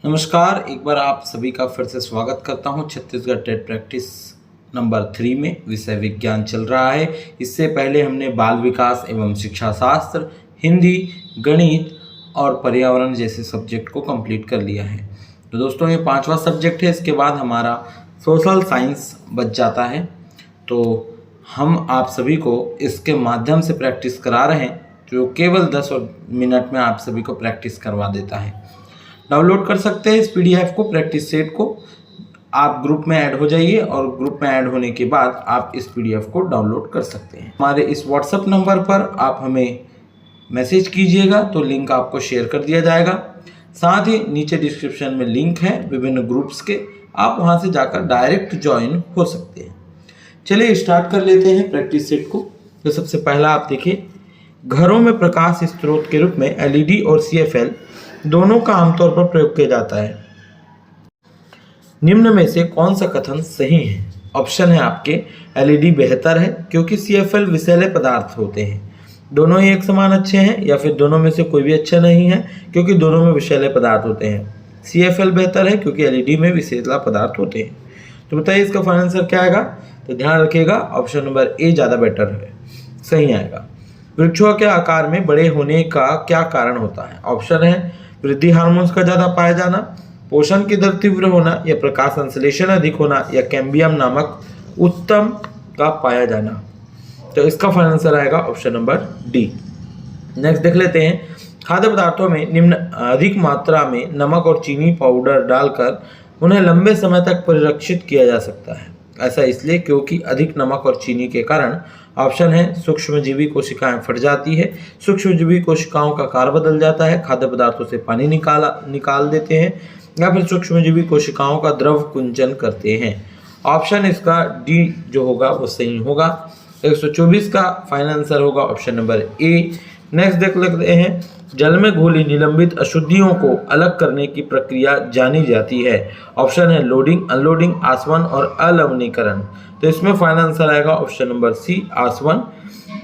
नमस्कार, एक बार आप सभी का फिर से स्वागत करता हूं। छत्तीसगढ़ टेट प्रैक्टिस नंबर 3 में विषय विज्ञान चल रहा है। इससे पहले हमने बाल विकास एवं शिक्षा शास्त्र, हिंदी, गणित और पर्यावरण जैसे सब्जेक्ट को कंप्लीट कर लिया है। तो दोस्तों, ये 5वां सब्जेक्ट है। इसके बाद हमारा सोशल साइंस बच जाता है। तो हम आप सभी को इसके माध्यम से प्रैक्टिस करा रहे हैं, जो केवल 10 मिनट में आप सभी को प्रैक्टिस करवा देता है। डाउनलोड कर सकते हैं इस पीडीएफ को, प्रैक्टिस सेट को। आप ग्रुप में ऐड हो जाइए और ग्रुप में ऐड होने के बाद आप इस पीडीएफ को डाउनलोड कर सकते हैं। हमारे इस व्हाट्सएप नंबर पर आप हमें मैसेज कीजिएगा तो लिंक आपको शेयर कर दिया जाएगा। साथ ही नीचे डिस्क्रिप्शन में लिंक है विभिन्न ग्रुप्स के, आप वहां से जाकर डायरेक्ट ज्वाइन हो सकते हैं। चलिए स्टार्ट कर लेते हैं प्रैक्टिस सेट को। तो सबसे पहला आप देखिए, घरों में प्रकाश स्रोत के रूप में एलईडी और सीएफएल दोनों का आमतौर पर प्रयोग किया जाता है। निम्न में से कौन सा कथन सही है? ऑप्शन है आपके एलईडी बेहतर है क्योंकि सीएफएल विषैले पदार्थ होते हैं। दोनों ही एक समान अच्छे हैं, या फिर दोनों में से कोई भी अच्छा नहीं है क्योंकि दोनों में विषैले पदार्थ होते हैं। सीएफएल बेहतर है क्योंकि एलईडी में विषैला पदार्थ होते हैं। तो बताइए इसका फाइनल आंसर क्या आएगा? तो ध्यान रखिएगा, ऑप्शन नंबर ए ज़्यादा बेटर है, सही आएगा। वृक्षों के आकार में बड़े होने का क्या कारण होता है? ऑप्शन है वृद्धि हार्मोन्स का ज़्यादा पाया जाना, पोषण की दर तीव्र होना, या प्रकाश संश्लेषण अधिक होना, या कैम्बियम नामक उत्तम का पाया जाना। तो इसका फाइनल आंसर आएगा ऑप्शन नंबर डी। नेक्स्ट देख लेते हैं, खाद्य पदार्थों में निम्न अधिक मात्रा में नमक और चीनी पाउडर डालकर उन्हें लंबे समय तक परिरक्षित किया जा सकता है। ऐसा इसलिए क्योंकि अधिक नमक और चीनी के कारण, ऑप्शन है सूक्ष्मजीवी कोशिकाएं फट जाती है, सूक्ष्मजीवी कोशिकाओं का आकार बदल जाता है, खाद्य पदार्थों से पानी निकाल देते हैं, या फिर सूक्ष्मजीवी कोशिकाओं का द्रव कुंचन करते हैं। ऑप्शन इसका डी जो होगा वो सही होगा। 124 का फाइनल आंसर होगा ऑप्शन नंबर ए। नेक्स्ट देख लेते हैं, जल में घुली निलंबित अशुद्धियों को अलग करने की प्रक्रिया जानी जाती है। ऑप्शन है लोडिंग, अनलोडिंग, आसवन और अलवणीकरण। तो इसमें फाइनल आंसर आएगा ऑप्शन नंबर सी, आसवन।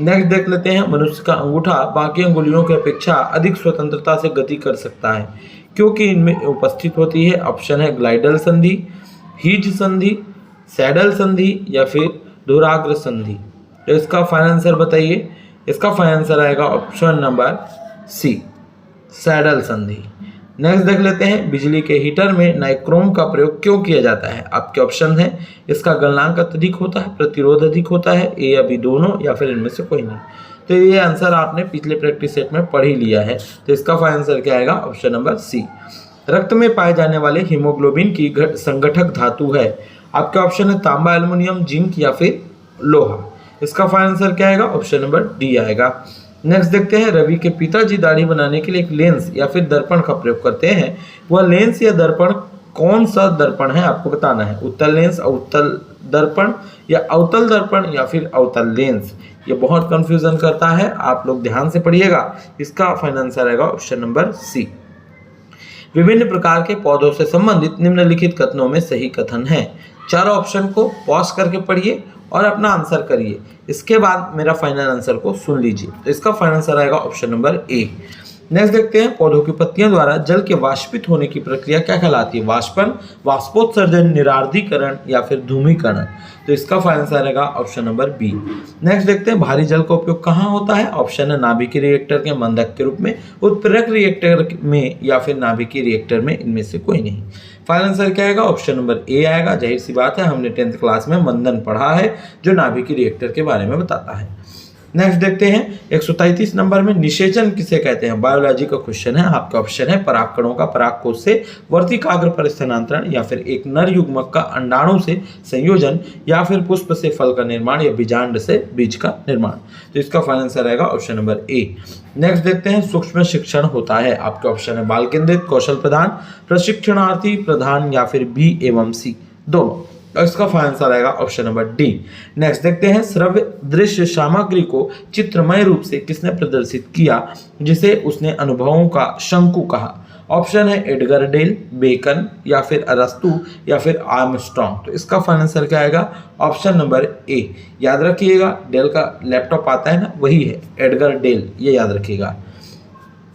नेक्स्ट देख लेते हैं, मनुष्य का अंगूठा बाकी अंगुलियों की अपेक्षा अधिक स्वतंत्रता से गति कर सकता है क्योंकि इनमें उपस्थित होती है। ऑप्शन है ग्लाइडल संधि, हीज संधि, सैडल संधि, या फिर धुराग्र संधि। तो इसका फाइनल आंसर बताइए। इसका फाइनल आंसर आएगा ऑप्शन नंबर सी, सैडल संधि। नेक्स्ट देख लेते हैं, बिजली के हीटर में नाइक्रोम का प्रयोग क्यों किया जाता है? आपके ऑप्शन है इसका गलनांक अत्यधिक होता है, प्रतिरोध अधिक होता है, ए या बी दोनों, या फिर इनमें से कोई नहीं। तो ये आंसर आपने पिछले प्रैक्टिस सेट में पढ़ ही लिया है। तो इसका फाइनल आंसर क्या आएगा? Option number C. रक्त में पाए जाने वाले हीमोग्लोबिन की संगठक धातु है। आपके ऑप्शन है तांबा, एल्युमिनियम, जिंक, या फिर लोहा। इसका फाइनल आंसर क्या आएगा? ऑप्शन नंबर डी आएगा। नेक्स्ट देखते हैं, रवि के पिताजी दाढ़ी बनाने के लिए एक लेंस या फिर दर्पण का प्रयोग करते हैं। वह लेंस या दर्पण कौन सा दर्पण है आपको बताना है। उत्तल लेंस, अवतल दर्पण, या अवतल दर्पण, या फिर अवतल लेंस। ये बहुत कंफ्यूजन करता है, आप लोग ध्यान से पढ़िएगा। इसका फाइनल आंसर आएगा ऑप्शन नंबर सी। विभिन्न प्रकार के पौधों से संबंधित निम्नलिखित कथनों में सही कथन है। चारों ऑप्शन को पॉज करके पढ़िए और अपना आंसर करिए। इसके बाद मेरा फाइनल आंसर को सुन लीजिए। तो इसका फाइनल आंसर आएगा ऑप्शन नंबर ए। नेक्स्ट देखते हैं, पौधों की पत्तियों द्वारा जल के वाष्पित होने की प्रक्रिया क्या कहलाती है? वाष्पन, वाष्पोत्सर्जन, निरार्द्रीकरण, या फिर धूमीकरण। तो इसका फाइनल आंसर आएगा ऑप्शन नंबर बी। नेक्स्ट देखते हैं, भारी जल का उपयोग कहाँ होता है? ऑप्शन है नाभिकीय रिएक्टर के मंदक के रूप में, उत्प्रेरक रिएक्टर में, या फिर नाभिकीय रिएक्टर में, इनमें से कोई नहीं। फाइनल आंसर क्या आएगा? ऑप्शन नंबर ए आएगा। जाहिर सी बात है, हमने 10th क्लास में मंदन पढ़ा है जो नाभिकीय रिएक्टर के बारे में बताता है। नेक्स्ट देखते हैं, 133 नंबर में निषेचन किसे कहते हैं? बायोलॉजी का क्वेश्चन है। आपका ऑप्शन है परागकणों का परागकोश से वर्तिकाग्र पर स्थानांतरण, या फिर एक नर युग्मक का अंडाणु से संयोजन, या फिर पुष्प से फल का निर्माण, या बीजांड से बीज का निर्माण। तो इसका फाइनल आंसर आएगा ऑप्शन नंबर ए। नेक्स्ट देखते हैं, सूक्ष्म शिक्षण होता है। आपके ऑप्शन है बाल केंद्रित, कौशल प्रधान, प्रशिक्षणार्थी प्रधान, या फिर बी एवं सी दोनों। इसका फाइनल आंसर आएगा ऑप्शन नंबर डी। नेक्स्ट देखते हैं, श्रव्य दृश्य सामग्री को चित्रमय रूप से किसने प्रदर्शित किया जिसे उसने अनुभवों का शंकु कहा? ऑप्शन है एडगर डेल, बेकन, या फिर अरस्तु, या फिर आर्मस्ट्रॉन्ग। तो इसका फाइनल आंसर क्या आएगा? Option number A. याद रखिएगा, डेल का लैपटॉप आता है ना, वही है एडगर डेल, ये याद रखिएगा।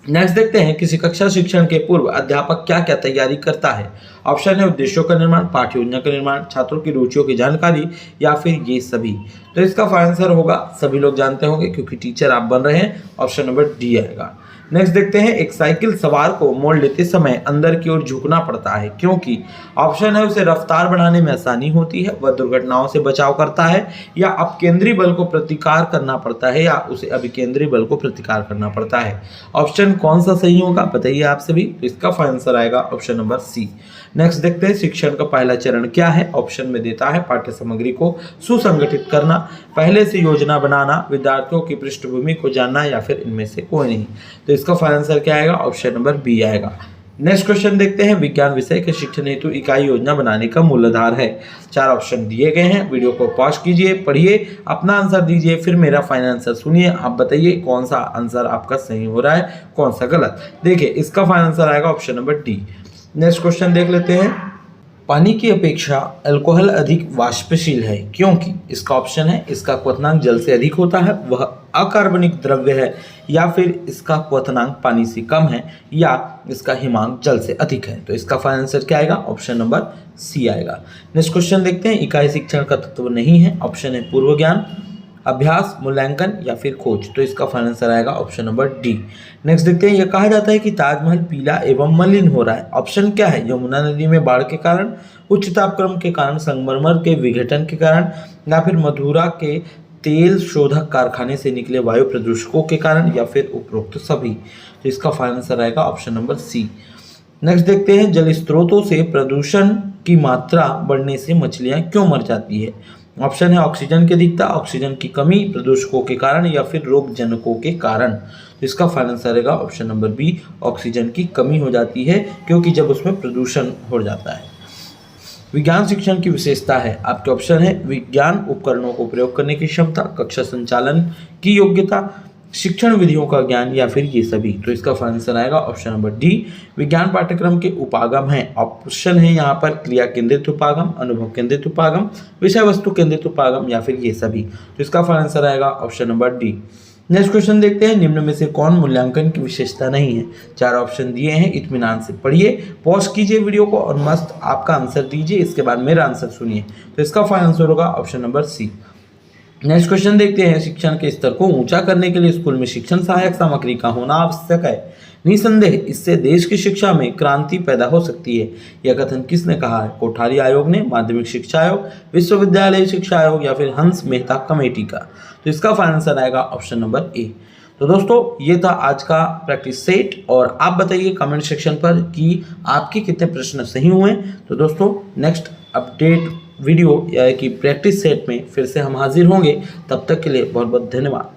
नेक्स्ट देखते हैं किसी कक्षा शिक्षण के पूर्व अध्यापक क्या क्या तैयारी करता है। ऑप्शन है उद्देश्यों का निर्माण, पाठ्य योजना का निर्माण, छात्रों की रुचियों की जानकारी या फिर ये सभी। तो इसका आंसर होगा, सभी लोग जानते होंगे क्योंकि टीचर आप बन रहे हैं, ऑप्शन नंबर डी आएगा। नेक्स्ट देखते हैं एक साइकिल सवार को मोड़ लेते समय अंदर की ओर झुकना पड़ता है क्योंकि। ऑप्शन है उसे रफ्तार बढ़ाने में आसानी होती है, वह दुर्घटनाओं से बचाव करता है, या अपकेंद्री बल को प्रतिकार करना पड़ता है, या उसे अभिकेंद्री बल को प्रतिकार करना पड़ता है। ऑप्शन कौन सा सही होगा बताइए आप सभी। तो इसका आंसर आएगा ऑप्शन नंबर सी। नेक्स्ट देखते हैं शिक्षण का पहला चरण क्या है। ऑप्शन में देता है पाठ्य सामग्री को सुसंगठित करना, पहले से योजना बनाना, विद्यार्थियों की पृष्ठभूमि को जानना, या फिर इनमें से कोई नहीं। तो इसका आंसर क्या आएगा, ऑप्शन नंबर बी आएगा। नेक्स्ट क्वेश्चन देखते हैं विज्ञान विषय के शिक्षण हेतु इकाई योजना बनाने का मूल आधार है। 4 ऑप्शन दिए गए हैं, वीडियो को पॉज कीजिए, पढ़िए, अपना आंसर दीजिए, फिर मेरा फाइनल आंसर सुनिए। आप बताइए कौन सा आंसर आपका सही हो रहा है, कौन सा गलत। देखिए इसका फाइनल आंसर आएगा option number D. Next question देख लेते हैं, पानी की अपेक्षा अल्कोहल अधिक वाष्पशील है क्योंकि। इसका ऑप्शन है इसका क्वथनांक जल से अधिक होता है, वह अकार्बनिक द्रव्य है, या फिर इसका क्वथनांक पानी से कम है, या इसका हिमांक जल से अधिक है। तो इसका फाइनल आंसर क्या आएगा, ऑप्शन नंबर सी आएगा। नेक्स्ट क्वेश्चन देखते हैं इकाई शिक्षण का तत्व नहीं है। ऑप्शन है पूर्व ज्ञान, अभ्यास, मूल्यांकन, या फिर खोज। तो इसका फाइनल आंसर आएगा ऑप्शन नंबर डी। नेक्स्ट देखते हैं यह कहा जाता है कि ताजमहल पीला एवं मलिन हो रहा है। ऑप्शन क्या है, यमुना नदी में बाढ़ के कारण, उच्च तापक्रम के कारण, संगमरमर के विघटन के कारण, या फिर मथुरा के तेल शोधक कारखाने से निकले वायु प्रदूषकों के कारण, या फिर उपरोक्त सभी। तो इसका फाइनल आंसर आएगा ऑप्शन नंबर सी। नेक्स्ट देखते हैं जल स्रोतों से प्रदूषण की मात्रा बढ़ने से मछलियां क्यों मर जाती है। ऑप्शन है ऑक्सीजन की अधिकता, ऑक्सीजन की कमी, प्रदूषकों के कारण, या फिर रोगजनकों के कारण। तो इसका फाइनल आंसर रहेगा ऑप्शन नंबर बी, ऑक्सीजन की कमी हो जाती है क्योंकि जब उसमें प्रदूषण हो जाता है। विज्ञान शिक्षण की विशेषता है, आपके ऑप्शन है विज्ञान उपकरणों को प्रयोग करने की क्षमता, कक्षा संचालन की योग्यता, शिक्षण विधियों का ज्ञान, या फिर ये सभी। तो इसका आंसर आएगा ऑप्शन नंबर डी, विज्ञान पाठ्यक्रम के उपागम है। ऑप्शन है यहाँ पर क्रिया केंद्रित उपागम, अनुभव केंद्रित उपागम, विषय वस्तु केंद्रित उपागम, या फिर ये सभी। तो इसका आंसर आएगा option number D. Next question देखते हैं निम्न में से कौन मूल्यांकन की विशेषता नहीं है। 4 ऑप्शन दिए हैं, इत्मीनान से पढ़िए, पॉज कीजिए वीडियो को और मस्त आपका आंसर दीजिए, इसके बाद मेरा आंसर सुनिए। तो इसका फाइनल आंसर होगा option number C. Next question देखते हैं शिक्षण के स्तर को ऊंचा करने के लिए स्कूल में शिक्षण सहायक सामग्री का होना आवश्यक है। निसंदेह इससे देश की शिक्षा में क्रांति पैदा हो सकती है। यह कथन किसने कहा है, कोठारी आयोग ने, माध्यमिक शिक्षा आयोग, विश्वविद्यालय शिक्षा आयोग, या फिर हंस मेहता कमेटी का। तो इसका फाइनल आंसर आएगा ऑप्शन नंबर ए। तो दोस्तों ये था आज का प्रैक्टिस सेट, और आप बताइए कमेंट सेक्शन पर कि आपके कितने प्रश्न सही हुए। तो दोस्तों नेक्स्ट अपडेट वीडियो या कि प्रैक्टिस सेट में फिर से हम हाजिर होंगे, तब तक के लिए बहुत बहुत धन्यवाद।